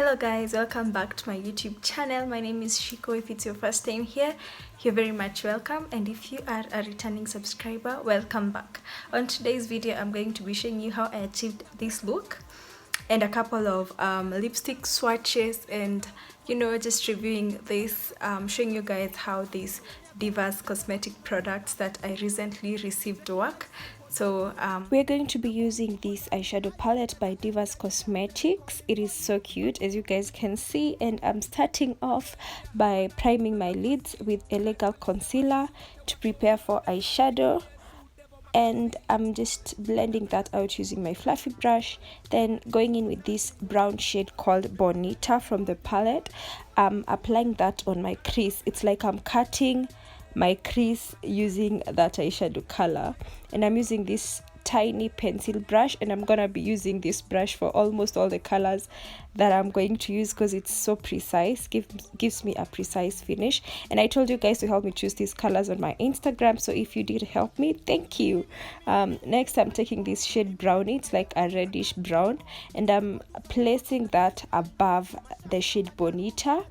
Hello guys, welcome back to my YouTube channel. My name is Shiko. If it's your first time here, you're very much welcome, and if you are a returning subscriber, welcome back. On today's video, I'm going to be showing you how I achieved this look and a couple of lipstick swatches, and just reviewing this, showing you guys how these Divas cosmetic products that I recently received work. So we're going to be using this eyeshadow palette by Divas Cosmetics. It is so cute, as you guys can see, and I'm starting off by priming my lids with a legal concealer to prepare for eyeshadow, and I'm just blending that out using my fluffy brush, then going in with this brown shade called Bonita from the palette. I'm applying that on my crease. It's like I'm cutting my crease using that eyeshadow color, and I'm using this tiny pencil brush, and I'm gonna be using this brush for almost all the colors that I'm going to use because it's so precise, gives me a precise finish. And I told you guys to help me choose these colors on my Instagram, so if you did help me, thank you. Next, I'm taking this shade Brownie. It's like a reddish brown, and I'm placing that above the shade Bonita,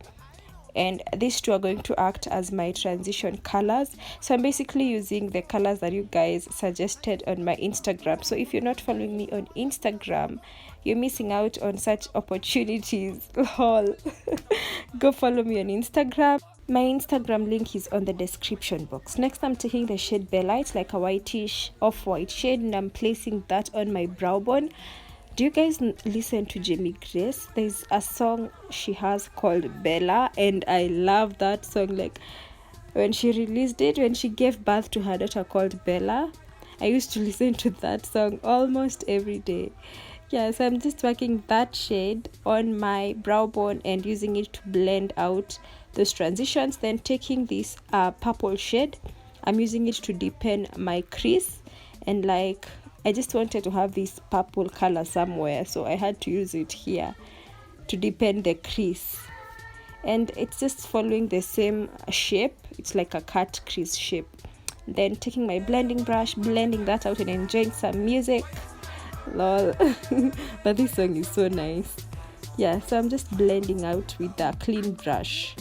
and these two are going to act as my transition colors. So I'm basically using the colors that you guys suggested on my Instagram. So if you're not following me on Instagram, you're missing out on such opportunities. Lol. Go follow me on Instagram. My Instagram link is on the description box. Next, I'm taking the shade Bella. It's like a whitish off-white shade, and I'm placing that on my brow bone. Do you guys listen to Jamie Grace? There's a song she has called Bella, and I love that song. Like when she released it, when she gave birth to her daughter called Bella, I used to listen to that song almost every day. Yeah, so I'm just working that shade on my brow bone and using it to blend out those transitions. Then taking this purple shade, I'm using it to deepen my crease, and like I just wanted to have this purple color somewhere, so I had to use it here to deepen the crease. And it's just following the same shape. It's like a cut crease shape. Then taking my blending brush, blending that out and enjoying some music. Lol. But this song is so nice. Yeah, so I'm just blending out with a clean brush.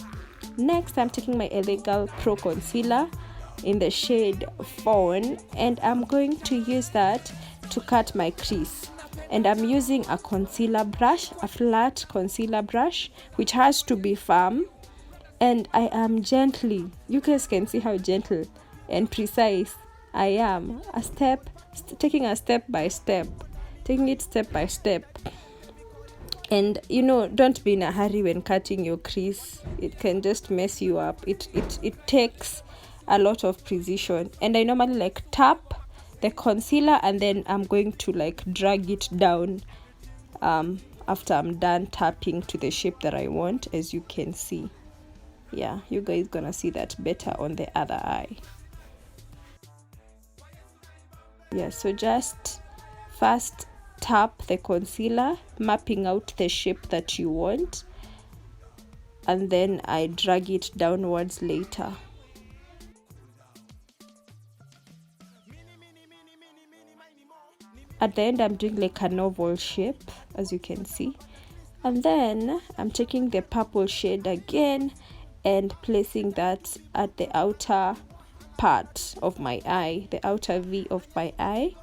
Next, I'm taking my Legal Pro Concealer in the shade Fawn, and I'm going to use that to cut my crease. And I'm using a concealer brush, a flat concealer brush, which has to be firm, and I am gently, you guys can see how gentle and precise I am, taking it step by step. And don't be in a hurry when cutting your crease. It can just mess you up. It takes a lot of precision, and I normally like tap the concealer, and then I'm going to like drag it down after I'm done tapping to the shape that I want, as you can see. Yeah, you guys gonna see that better on the other eye. Yeah, so just first tap the concealer, mapping out the shape that you want, and then I drag it downwards later. At the end, I'm doing like an oval shape, as you can see. And then I'm taking the purple shade again and placing that at the outer part of my eye, the outer V of my eye.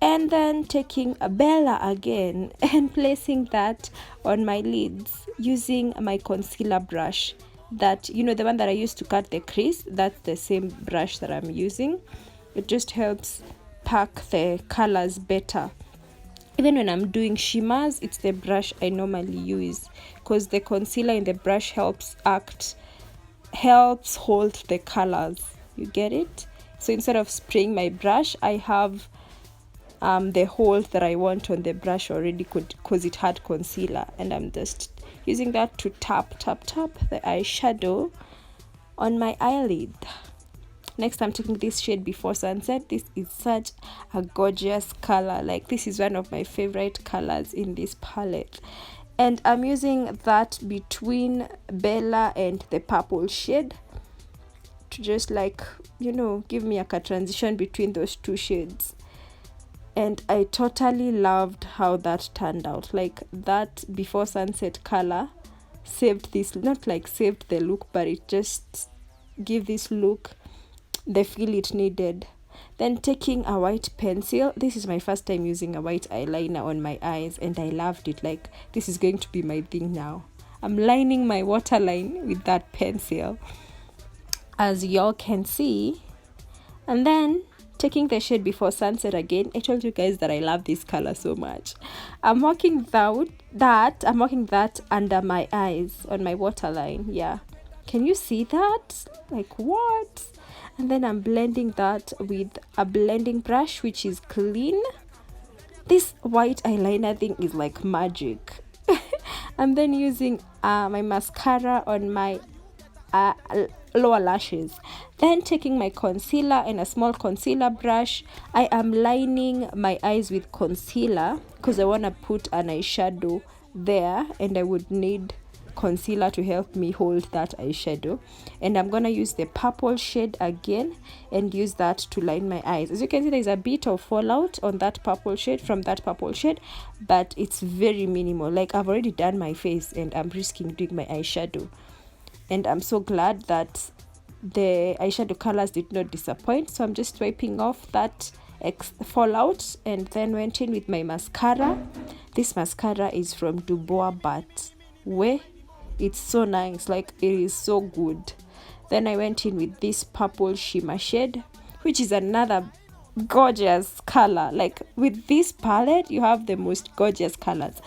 And then taking a Bella again and placing that on my lids using my concealer brush. That, the one that I used to cut the crease, that's the same brush that I'm using. It just helps pack the colors better. Even when I'm doing shimmers, it's the brush I normally use, because the concealer in the brush helps hold the colors. You get it? So instead of spraying my brush, I have the hold that I want on the brush already, because it had concealer, and I'm just using that to tap the eyeshadow on my eyelid. Next, I'm taking this shade Before Sunset. This is such a gorgeous color. Like, this is one of my favorite colors in this palette. And I'm using that between Bella and the purple shade to just like, give me like a transition between those two shades. and I totally loved how that turned out. Like that before sunset color saved this, not like saved the look, but it just give this look the feel it needed. Then taking a white pencil, this is my first time using a white eyeliner on my eyes, and I loved it. Like this is going to be my thing now. I'm lining my waterline with that pencil, as y'all can see. And then taking the shade Before Sunset again. I told you guys that I love this color so much. I'm working that under my eyes on my waterline. Yeah, can you see that? Like what? And then I'm blending that with a blending brush, which is clean. This white eyeliner thing is like magic. I'm then using my mascara on my lower lashes. Then taking my concealer and a small concealer brush, I am lining my eyes with concealer because I want to put an eyeshadow there, and I would need concealer to help me hold that eyeshadow. And I'm gonna use the purple shade again and use that to line my eyes. As you can see, there's a bit of fallout on that purple shade from that purple shade, but it's very minimal. Like I've already done my face and I'm risking doing my eyeshadow, and I'm so glad that the eyeshadow colors did not disappoint. So I'm just wiping off that fallout, and then went in with my mascara. This mascara is from Dubois, but it's so nice, like it is so good. Then I went in with this purple shimmer shade, which is another gorgeous color. Like with this palette you have the most gorgeous colors.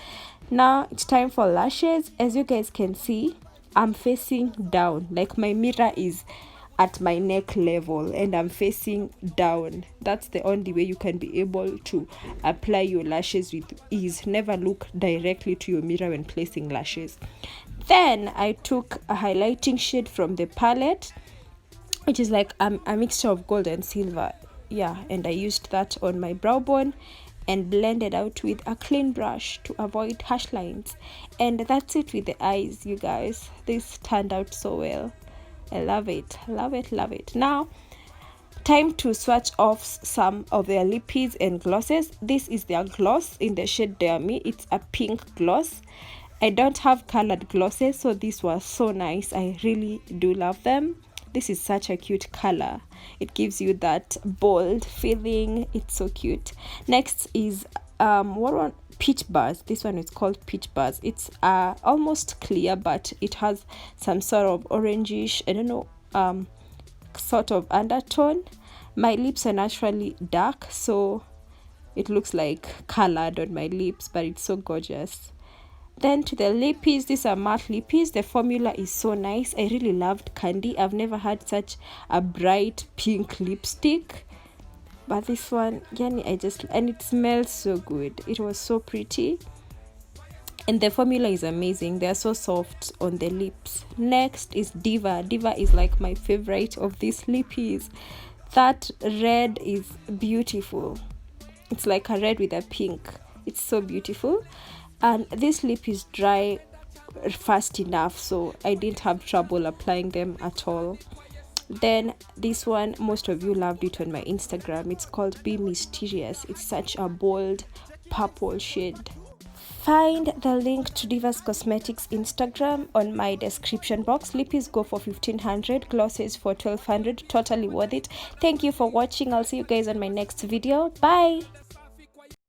Now it's time for lashes. As you guys can see, I'm facing down, like my mirror is at my neck level and I'm facing down. That's the only way you can be able to apply your lashes with ease. Never look directly to your mirror when placing lashes. Then I took a highlighting shade from the palette, which is like a mixture of gold and silver. Yeah, and I used that on my brow bone and blended out with a clean brush to avoid harsh lines. And that's it with the eyes, you guys. This turned out so well. I love it, love it, love it. Now time to swatch off some of their lippies and glosses. This is their gloss in the shade Dear Me. It's a pink gloss. I don't have colored glosses, so this was so nice. I really do love them. This is such a cute color. It gives you that bold feeling. It's so cute. Next is Peach Bars. This one is called Peach Bars. It's almost clear, but it has some sort of orangish, I don't know, sort of undertone. My lips are naturally dark, so it looks like colored on my lips, but it's so gorgeous. Then to the lippies, these are matte lippies. The formula is so nice. I really loved Candy. I've never had such a bright pink lipstick, but this one, yani, and it smells so good. It was so pretty, and the formula is amazing. They are so soft on the lips. Next is Diva. Diva is like my favorite of these lippies. That red is beautiful. It's like a red with a pink. It's so beautiful. And this lip is dry fast enough, so I didn't have trouble applying them at all. Then this one, most of you loved it on my Instagram. It's called Be Mysterious. It's such a bold purple shade. Find the link to Divas Cosmetics Instagram on my description box. Lippies go for 1500, glosses for 1200. Totally worth it. Thank you for watching. I'll see you guys on my next video. Bye.